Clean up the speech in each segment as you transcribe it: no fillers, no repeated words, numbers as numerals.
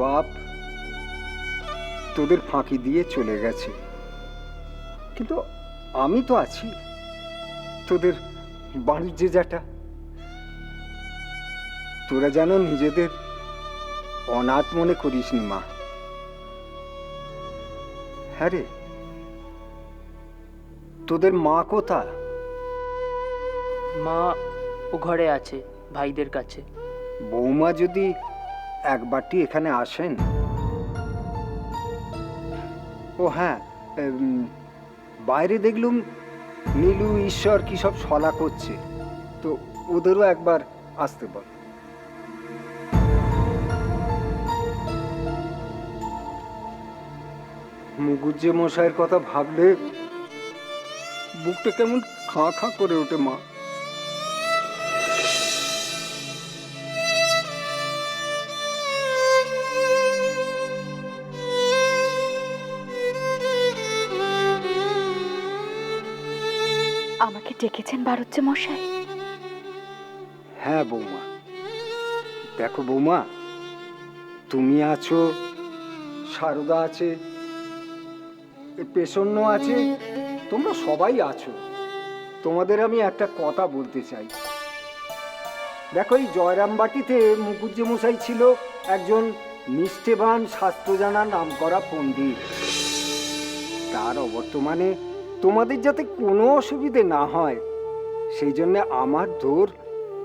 বাপ তোদের ফাঁকি দিয়ে চলে গেছে, কিন্তু আমি তো আছি, তোদের বাণিজ্য যেটা। তোরা যেন নিজেদের অনাথ মনে করিসনি মা। হ্যাঁ রে, তোদের মা কোথা? মা ও ঘরে আছে ভাইদের কাছে। বৌমা যদি একবারটি এখানে আসেন। ও হ্যাঁ, বাইরে দেখলুম নীলু ঈশ্বর কি সব ছলা করছে, তো ওদেরও একবার আসতে বল। মুগুজ্জে মশাইয়ের কথা ভাবলে বুকটা কেমন খাঁ খাঁ করে ওঠে মা। আমাকে ডেকেছেন বারুজ্জে মশাই? হ্যাঁ বৌমা, দেখো বৌমা, তুমি আছো, সারদা আছে, পেছন্ন আছে, তোমরা সবাই আছো। তোমাদের আমি একটা কথা বলতে চাই। দেখো, এই জয়রামবাটিতে মুকুজ্জে মশাই ছিল একজন নিষ্ঠেবান শাস্ত্র জানা নামকরা পণ্ডিত। তার অবর্তমানে তোমাদের যাতে কোনো অসুবিধে না হয় সেই জন্য আমার দোর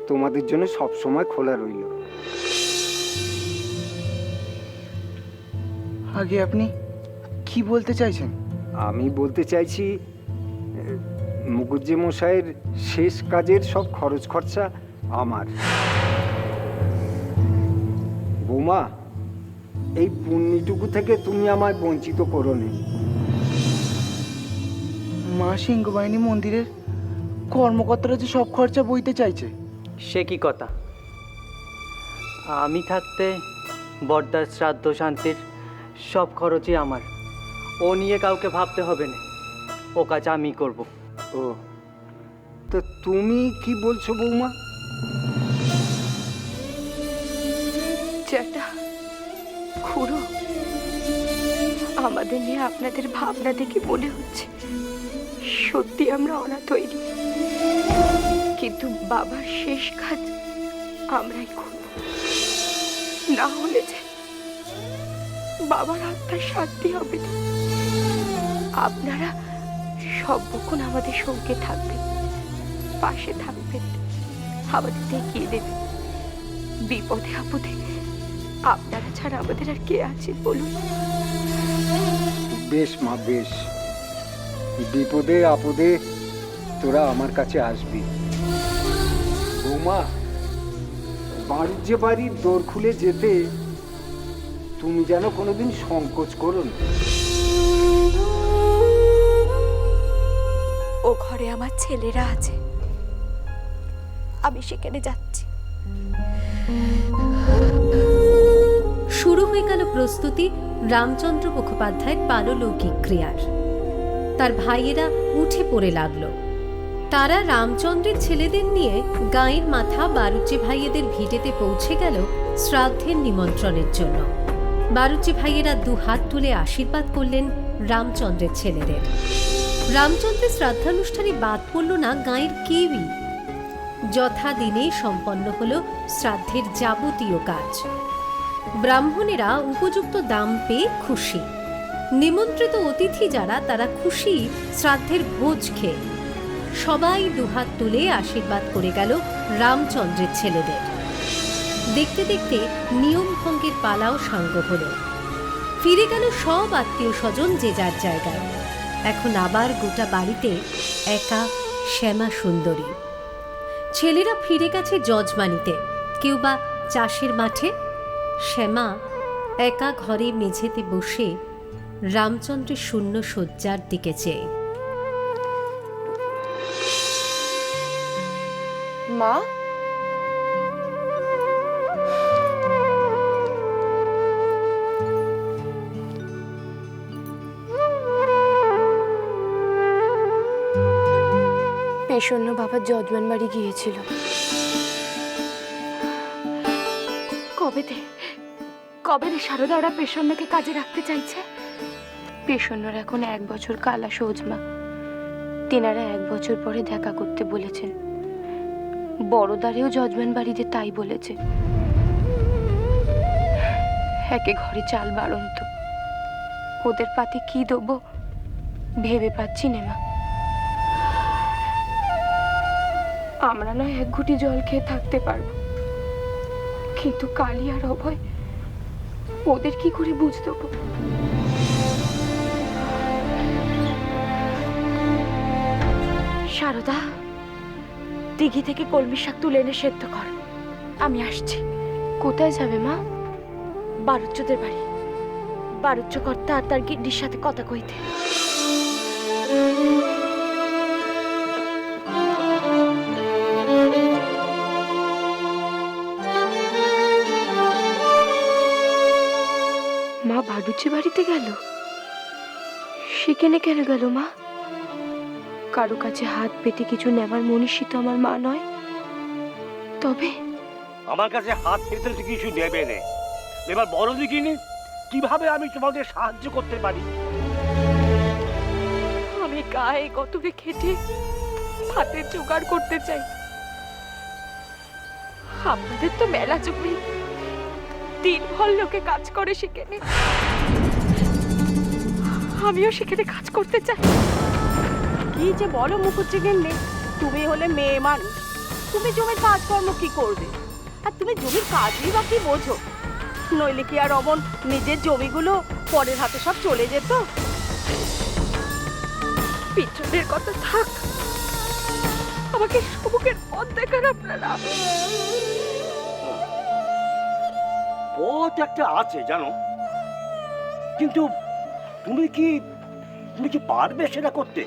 তোমাদের জন্য সবসময় খোলা রইল। আগে আপনি কি বলতে চাইছেন? আমি বলতে চাইছি, মুকুজ্জে মশাইয়ের শেষ কাজের সব খরচ খরচা আমার। বৌমা, এই পুণ্যটুকু থেকে তুমি আমায় বঞ্চিত করো নি। মা সিংহবাহিনী মন্দিরের কর্মকর্তারা যে সব খরচা বইতে চাইছে। সে কি কথা? আমি থাকতে বর্দার শ্রাদ্ধ শান্তির সব খরচই আমার। ও নিয়ে কাউকে ভাবতে হবে না, ও কাজ আমি করব। ও, তো তুমি কি বলছো বৌমা? জ্যাঠা, খুড়ো, আমাদের নিয়ে আপনাদের ভাবনা দেখে মনে হচ্ছে সত্যি আমরা অনাথ তৈরি, কিন্তু বাবার শেষ কাজ আমরাই করব। না হলে যে বাবার আত্মার শান্তি হবে না। আপনারা সর্বক্ষণ আমাদের সঙ্গে থাকবেন, পাশে থাকবেন, আমাদের এগিয়ে দেবেন। বিপদে আপদে আপনারা ছাড়া আমাদের আর কে আছে বলুন? বেশ মা, বেশ। বিপদে আপদে তোরা আমার কাছে আসবি। বৌমা, বাণিজ্য বাড়ির দোর খুলে যেতে তুমি যেন কোনোদিন সংকোচ করো না। ও ঘরে আমার ছেলেরা আছে, আমি সেখানে যাচ্ছি। শুরু হয়ে গেল প্রস্তুতি রামচন্দ্র মুখোপাধ্যায়ের পারলৌকিক ক্রিয়ার। তার ভাইয়েরা উঠে পড়ে লাগলো। তারা রামচন্দ্রের ছেলেদের নিয়ে গাঁয়ের মাথা বারুজ্জে ভাইয়েদের ভিটেতে পৌঁছে গেল শ্রাদ্ধের নিমন্ত্রণের জন্য। বারুজ্জে ভাইয়েরা দুহাত তুলে আশীর্বাদ করলেন রামচন্দ্রের ছেলেদের। রামচন্দ্রের শ্রাদ্ধানুষ্ঠানে বাদ পড়ল না গাঁয়ের কেউই। যথা দিনে সম্পন্ন হল শ্রাদ্ধের যাবতীয় কাজ। ব্রাহ্মণেরা উপযুক্ত দাম পেয়ে খুশি। নিমন্ত্রিত অতিথি যারা, তারা খুশি শ্রাদ্ধের ভোজ খেয়ে। সবাই দুহাত তুলে আশীর্বাদ করে গেল রামচন্দ্রের ছেলেদের। দেখতে দেখতে নিয়ম ভঙ্গের পালাও সাঙ্গ হল। ফিরে গেল সব আত্মীয় স্বজন যে যার জায়গায়। এখন আবার গোটা বাড়িতে একা শ্যামা সুন্দরী। ছেলেরা ফিরে গেছে যজমানিতে, কেউ বা চাষের মাঠে। শ্যামা একা ঘরে মেঝেতে বসে রামচন্দ্রের শূন্য শয্যার দিকে চেয়ে। মা, পেশন্য বাবার যজমান বাড়ি গিয়েছিল। কবে রে সারদা ওরা পেশন্যকে কাজে রাখতে চাইছে? পেশন্যর এখন 1 বছর কালা সৌজমা। তেনারা 1 বছর পরে দেখা করতে বলেছেন। বড়দারেও জজমেন্ট বাড়িতে তাই বলেছে। একে ঘরে চাল বাড়ন্ত, ওদের পাতে কি দেবো ভেবে পাচ্ছি না মা। আমরা নয় 1 ঘুঁটি জল খেয়ে থাকতে পারবো, কিন্তু কালী আর অভয় ওদের কি করে বুঝ দেবো? সারদা, দিঘি থেকে কলমি শাক তুলে এনে সেদ্ধ কর, আমি আসছি। কোথায় যাবে মা? বারুচ্চদের বাড়ি। বারুচ্চ কর্তা আর তার গিন্নির সাথে কথা কইতে। মা বারুচ্চে বাড়িতে গেল? সেখানে কেন গেল মা? কারো কাছে হাত পেতে কিছু নেবার মনীষী তো আমার মা নয়। তবে আমার কাছে হাত পেতে তো কিছু নেবে না। এবার বড় দেখিনি কিভাবে আমি তোমাদের সাহায্য করতে পারি। আমি গায়ে গতরে খেটে ভাতের জোগাড় করতে চাই। আপনাদের তো মেলা জমি, দিনভর লোকে কাজ করে সেখানে, আমিও সেখানে কাজ করতে চাই। কি যে বলো মুখুজ্জি গিন্নি, তুমি হলে মেয়ে মানুষ, তুমি জমির কাজকর্ম কি করবে? আর তুমি জমির কাজই বা কি বোঝো? নইলে কি আর অমন নিজের জমিগুলো পরের হাতে সব চলে যেত? পিছনের কথা থাক, আমাকে সমুখের পথ দেখান আপনারা। পথ একটা আছে জানো, কিন্তু তুমি কি পারবে সেটা করতে?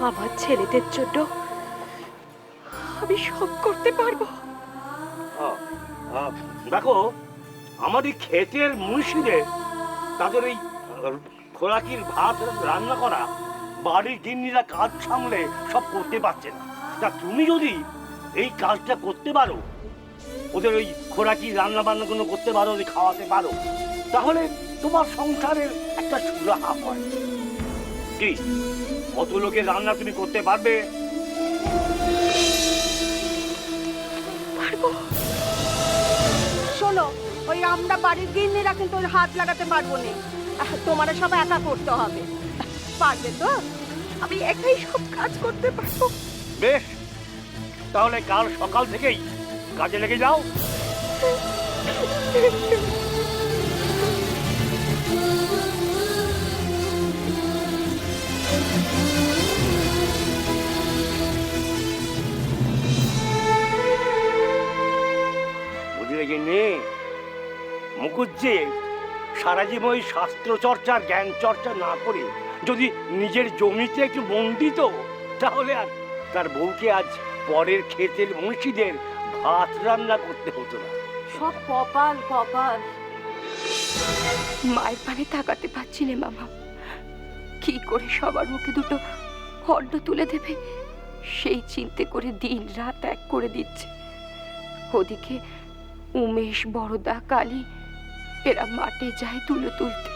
আমার ছেলেদের জন্য আমি সব করতে পারবো। দেখো, আমার এই ক্ষেতের মুন্সিদের তাদের এই খোরাকির ভাত রান্না করা, বাড়ির গিন্নিরা কাজ সামলে সব করতে পারছে না। তা তুমি যদি এই কাজটা করতে পারো, ওদের ওই খোরাকি রান্না বান্নাগুলো করতে পারো, ওদের খাওয়াতে পারো, তাহলে তোমার সংসারের একটা সুরাহা হয়। কি অত লোকের রান্না তুমি করতে পারবে? শোনো, ওই আমরা বাড়ির গিন্নিরা কিন্তু ওর হাত লাগাতে পারবো না, তোমার সব একা করতে হবে। পারবে তো? আমি একাই সব কাজ করতে পারবো। বেশ, তাহলে কাল সকাল থেকেই কাজে লেগে যাও। বুঝলে গিন্নি, মুখুজ্জি সারা জীবন ওই শাস্ত্র চর্চার জ্ঞান চর্চা না করে যদি নিজের জমিতে একটু মন দিত, তাহলে আর তার বউকে আজ পরের ক্ষেতের মুন্সিদের ভাত রান্না করতে হতো না। সব কপাল কপাল। মায়ের পানে তাকাতে পারছি না মামা। কি করে সবার মুখে দুটো অন্ন তুলে দেবে সেই চিন্তে করে দিন রাত এক করে দিচ্ছে। ওদিকে উমেশ, বড়দা, কালী এরা মাঠে যায় তুলো তুলতে,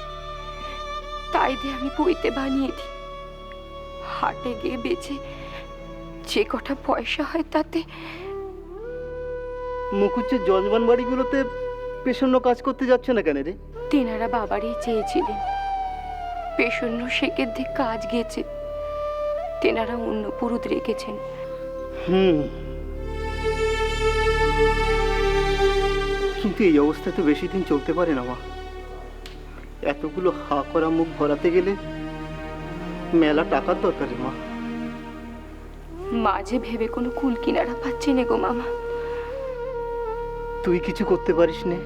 তাই দিয়ে আমি বইতে বানিয়ে দিই। হাটে গিয়ে বেচে যে কটা পয়সা হয় তাতে। মুখুজ্জের জজমান বাড়িগুলোতে পেশন্য কাজ করতে যাচ্ছে না কেন রে? তেনারা বাবারই চেয়েছিলেন, পেশন্য শেখের দিক কাজ গেছে, তেনারা অন্য পুরুত রেখেছেন। কিন্তু এই অবস্থা তো বেশি দিন চলতে পারে না মা। এতগুলো হা করা মুখ ভরাতে গেলে মেলা টাকার দরকার রে মা। মাঝে ভেবে কোনো কুল কিনারা পাচ্ছি না গো মামা। তুই কিছু করতে পারিস নে?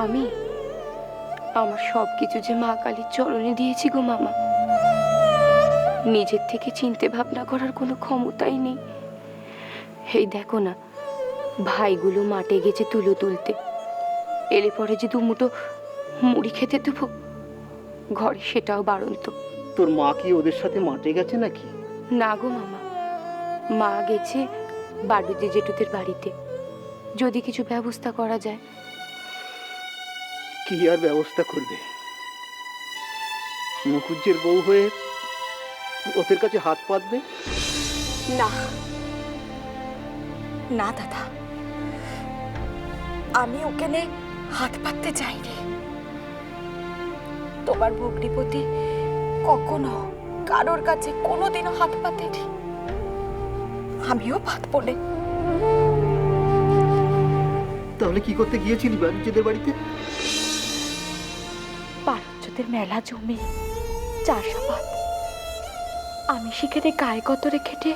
আমি আমার সব কিছু যে মা কালীর চরণে দিয়েছি গো মামা। নিজের থেকে চিন্তে ভাবনা করার কোনো ক্ষমতাই নেই। এই দেখো না, ভাইগুলো মাঠে গেছে তুলো তুলতে, এলে পরে যে দুমুটো মুড়ি খেতে দেবো ঘরে সেটাও বাড়ন্ত। তোর মা কি ওদের সাথে মাঠে গেছে নাকি? না গো মামা, মা গেছে বাড়ুজি জেঠুদের বাড়িতে। যদি কিছু ব্যবস্থা করা যায়। কি আর ব্যবস্থা করবে? মুখুজ্জের বউ হয়ে ওদের কাছে হাত পাতবে? না না দাদা, আমি ওখানে হাত পাততে চাইনি। তোমার ভগ্নিপতি কখনো কারোর কাছে কোনোদিনও হাত পাতেনি, আমিও পাতবো না। তাহলে কি করতে গিয়েছিলি বাণিজ্যদের বাড়িতে? পারঞ্চদের মেলা জমি, চাষাবাদ, আমি সেখানে গায়ে কতরে খেটে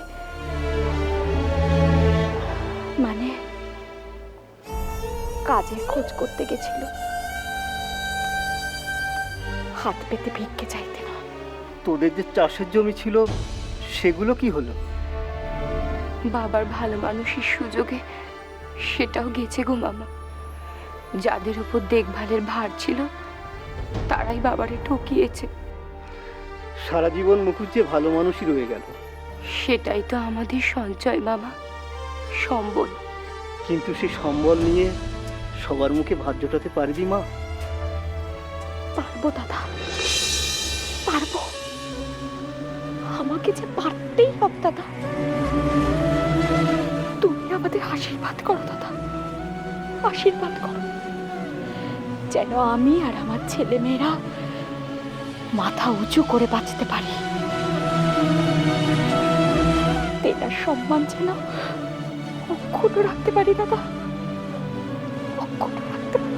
মানে কাজের খোঁজ করতে গেছিল, হাত পেতে ভিক্ষে চাইতে না। তোদের যে চাষের জমি ছিল সেগুলো কি হলো? বাবার ভালো মানুষের সুযোগে সেটাও গেছে গো মামা। যাদের উপর দেখভালের ভার ছিল তারাই বাবারে ঠকিয়েছে। সারা জীবন মুখুজ্জে ভালো মানুষই রয়ে গেল। সেটাই তো আমাদের সঞ্চয় মামা, সম্বল। কিন্তু সে সম্বল নিয়ে সবার মুখে ভাত জোটাতে পারবি মা? পারবো দাদা, পারবো। আমাকে যে পারতেই হবে দাদা। তুমি আমাদের আশীর্বাদ করো দাদা, আশীর্বাদ করো, যেন আমি আর আমার ছেলে মেয়েরা মাথা উঁচু করে বাঁচতে পারি। তেনার সম্মান যেন অক্ষুণ্ণ রাখতে পারি দাদা, অক্ষুণ্ণ রাখতে পারি।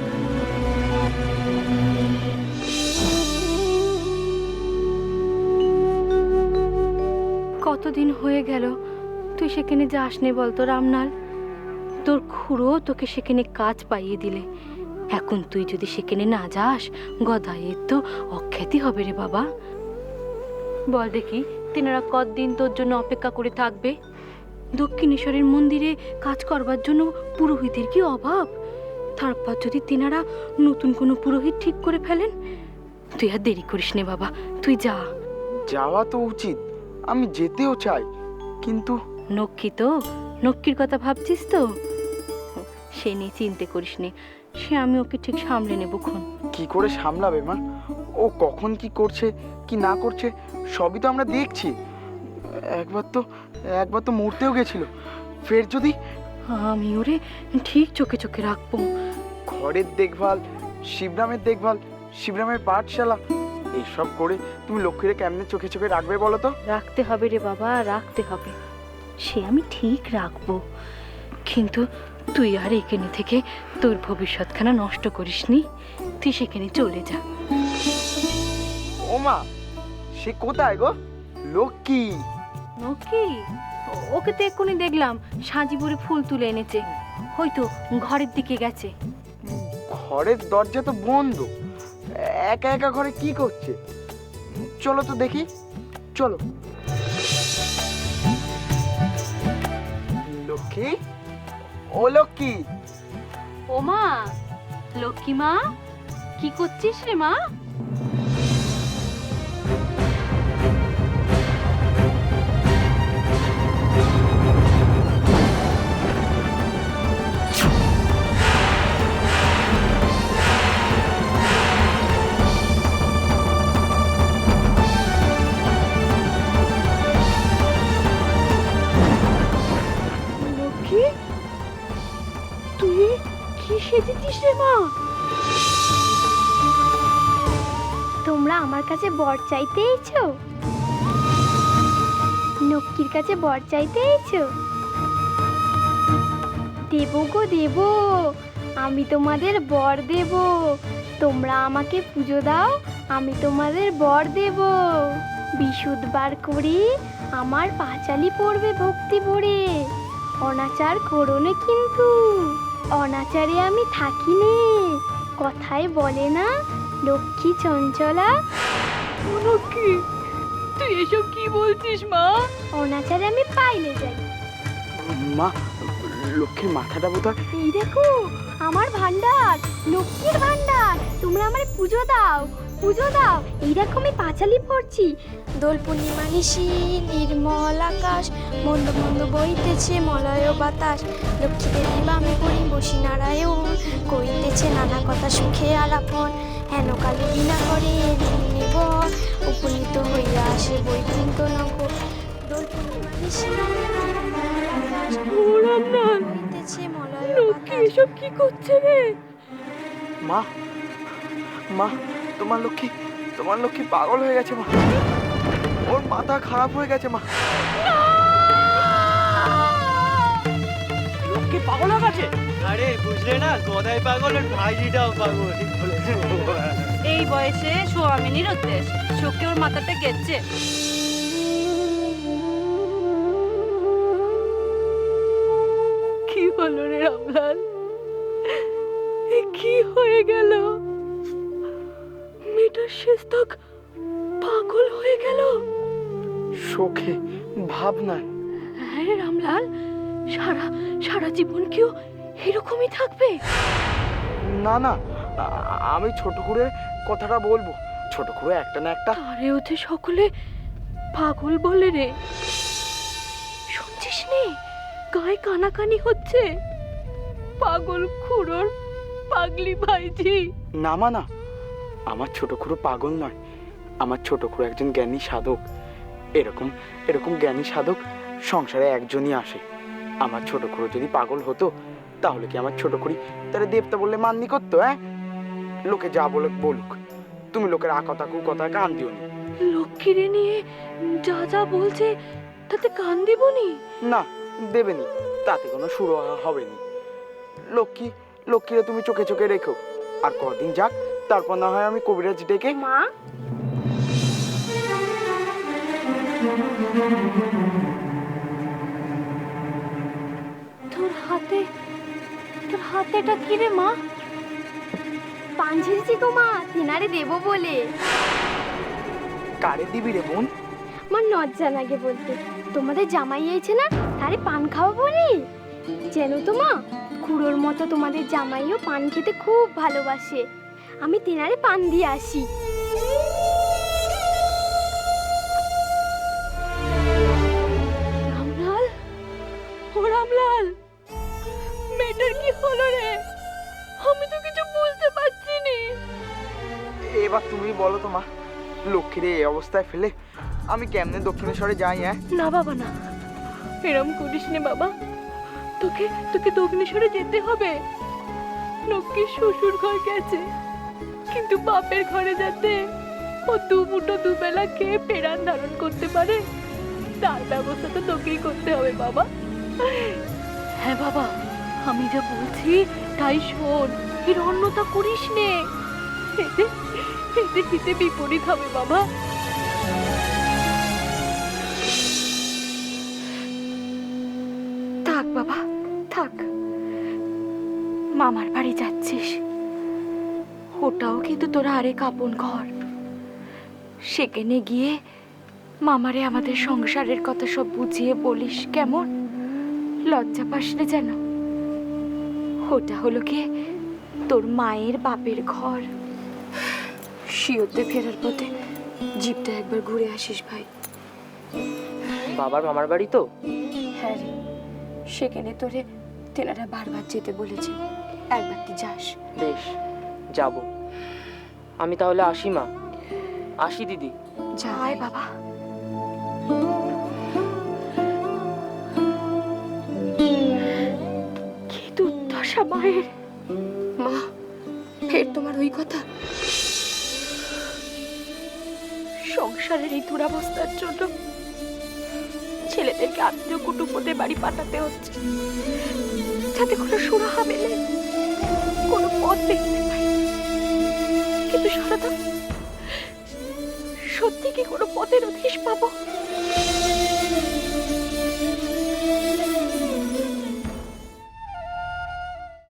কতদিন হয়ে গেল তুই সেখানে যাস নে বলতো রামনাল? তোর খুড়ো তোকে সেখানে কাজ পাইয়ে দিলে, এখন তুই যদি সেখানে না যাস গদাইয়ের তো অখ্যাতি হবে রে বাবা। বল দেখি তেনারা কতদিন তোর জন্য অপেক্ষা করে থাকবে? দক্ষিণেশ্বরের মন্দিরে কাজ করবার জন্য পুরোহিতের কি অভাব? তারপর যদি তেনারা নতুন কোনো পুরোহিত ঠিক করে ফেলেন, তুই আর দেরি করিস নে বাবা, তুই যা। যাওয়া তো উচিত, আমি যেতেও চাই, কিন্তু নক্ষী তো, নক্ষীর কথা ভাবছিস তো? সে নিয়ে চিন্তা করিস নে, সে আমি ওকে ঠিক সামলে নেব খন। কি করে সামলাবে মা? ও কখন কি করছে কি না করছে সবই তো আমরা দেখছি। একবার তো মরতেও গেছিল, ফের যদি। আমি ওরে ঠিক চোখে চোখে রাখবো। ঘরের দেখভাল, শিবরামের দেখভাল, শিবরামের পাঠশালা, এইসব করে তুমি লক্ষ্মীরে কেমনে চোখে চোখে রাখবে বলো তো? রাখতে হবে রে বাবা, রাখতে হবে, সে আমি ঠিক রাখবো। কিন্তু তুই আর এখানে থেকে তোর ভবিষ্যৎখানা নষ্ট করিসনি, তুই সেখানে চলে যা। ও মা, সে কোথায় গো? লক্ষ্মী? নক্ষী? ওকে তো এক্ষুনি দেখলাম সাজিপুরে ফুল তুলে এনেছে, হয়তো ঘরের দিকে গেছে। ঘরের দরজা তো বন্ধ, একা একা ঘরে কি করছে? চলো তো দেখি, চলো। লক্ষ্মী, ও লক্ষ্মী। ও মা, লক্ষ্মী মা, কি করছিস রে মা? লক্ষ্মী, তুই কি সেজেছিস রে মা? তোমরা আমার কাছে বর চাইতে এসেছো? নক্কির কাছে বর চাইতে এসেছো? দেবো গো দেবো, আমি তোমাদের বর দেব। তোমরা আমাকে পুজো দাও, আমি তোমাদের বর দেব। বিশুদ্ধবার করে আমার পাঁচালি পড়বে ভক্তি ভরে। অনাচার করো না কিন্তু, অনাচারে আমি থাকি নে। কথায় বলে না লক্ষ্মী চঞ্চলা। লক্ষ্মী, তুই এসব কি বলছিস মা? অনাচারে আমি পাইলে যাই। মা, লক্ষ্মীর মাথাটা বোধহয়। এই দেখো আমার ভান্ডার, লক্ষ্মীর ভান্ডার। তোমরা আমার পুজো দাও, পুজো দাও, এইরকমই পাঁচালি পড়ছি। দোল পূর্ণিমা নিশি নির্মল আকাশ, মন্দ মন্দ বইতেছে মলয় বাতাস, লক্ষ্মী দেবী বামে পড়ি বসি নারায়ণ, কইতেছে নানা কথা সুখে আলাপন, হেন কালে বিনা করে নিব, উপনীত হইয়া আসে বৈকুণ্ঠ নগর। দোল পূর্ণিমা নিশি বইতেছে মলয় বাতাস। এসব কি করছে রে? মা, মা, তোমার লক্ষ্মী পাগল হয়ে গেছে মা। ওর মাথা খারাপ হয়ে গেছে মা। লক্ষ্মী পাগল হয়ে গেছে? আরে বুঝলে না, গদাই পাগল আর ভাইজিটাও পাগল। এই বয়সে সোয়ামিনীর উদ্দেশ, শোকে ওর মাথাটা গেছে। কি হলো রে রামলাল? কি হয়ে গেল? মেয়েটার শেষ তক পাগল হয়ে গেল। শোকে, ভাবনায়। হ্যাঁ রে রামলাল, সারা সারা জীবন কেউ এরকমই থাকবে? না না, আমি ছোট করে কথাটা বলবো। ছোট করে একটা না একটা। আরে ওতে সকলে পাগল বলে রে। শুনছিস নে, গায়ে কানাকানি হচ্ছে। পাগল খুড়োর পাগলি ভাইজি। না মা না, আমার ছোট খুড়ো পাগল নয়, আমার ছোট খুড়ো একজন জ্ঞানী সাধক। এরকম জ্ঞানী সাধক সংসারে একজনই আসে। আমার ছোট খুড়ো যদি পাগল হতো তাহলে কি আমার ছোট খুড়ি তারা দেবতা বললে মান্যি করতো? লোকে যা বলে বলুক, তুমি লোকের আকতা কুকতা কান দিও নি। লক্ষ্মীরে নিয়ে যা যা বলছে তাতে কান দিবনি? না, দেবেনি, তাতে কোনো শুরু হবে নি। লক্ষ্মীরে তুমি চোখে চোখে রেখো, আর কদিন যাক, তারপর না হয় আমি কবিরাজ ডেকে। মা, তোর হাতেটা কি রে মা? পান ঝেড়েছি গো মা, তেনারে দেবো বলে। কারে দিবি রে বোন? আমার লজ্জা লাগে বলতে, তোমাদের জামাই আইছে না, তারে পান খাওয়া বলি। যেন তো মা, খুড়োর মতো তোমাদের জামাইও পান খেতে খুব ভালোবাসে। আমি তেনারে পান দিয়ে আসি। রামলাল, ও রামলাল, মেয়েটার কি হলো রে? আমি তো কিছু বুঝতে পারছি নি। এবার তুমি বলো তো মা, লক্ষ্মীরে এই অবস্থায় ফেলে আমি কেমনে দক্ষিণেশ্বরে যাই? না বাবা না, এরম করিস নে বাবা। তোকে দক্ষিণেশ্বরে যেতে হবে। লক্ষ্মী শ্বশুর ঘর গেছে, কিন্তু বাপের ঘরে যাতে ও দু মুঠো দুবেলা খেয়ে পেরান ধারণ করতে পারে, তার ব্যবস্থা তো তোকেই করতে হবে বাবা। হ্যাঁ বাবা, আমি যা বলছি তাই শোন, এর অন্যতা করিস নে। এতে হিতে বিপরীত হবে বাবা। থাক বাবা থাক, মামার বাড়ি যাচ্ছিস, ওটাও কিন্তু তোরা আরেক আপন ঘর। সেখানে গিয়ে মামারে আমাদের সংসারের কথা সব বুঝিয়ে বলিস, কেমন? লজ্জা পাস না যেন। ওটা হলো কি তোর মায়ের বাপের ঘর। শিওতে ফেরার পথে জিপটা একবার ঘুরে আসিস ভাই। বাবার মামার বাড়ি তো? হ্যাঁ রে, সেখানে তোরে তেনারা বারবার যেতে বলেছে, একবার তুই যাস। বেশ, যাব। আমি তাহলে আসি মা, আসি দিদি। যাই বাবা। কি দুর্দশা মায়ের। মা, ফের তোমার ওই কথা? সংসারের এই দুরাবস্থার জন্য ছেলেদেরকে আত্মীয় কুটুম্বদের বাড়ি পাঠাতে হচ্ছে, যাতে কোনো সুরাহা মেলে, কোনো পথ দেখতে পাই। কিন্তু সারদা, সত্যি কি কোনো পথের অধিশ পাবো?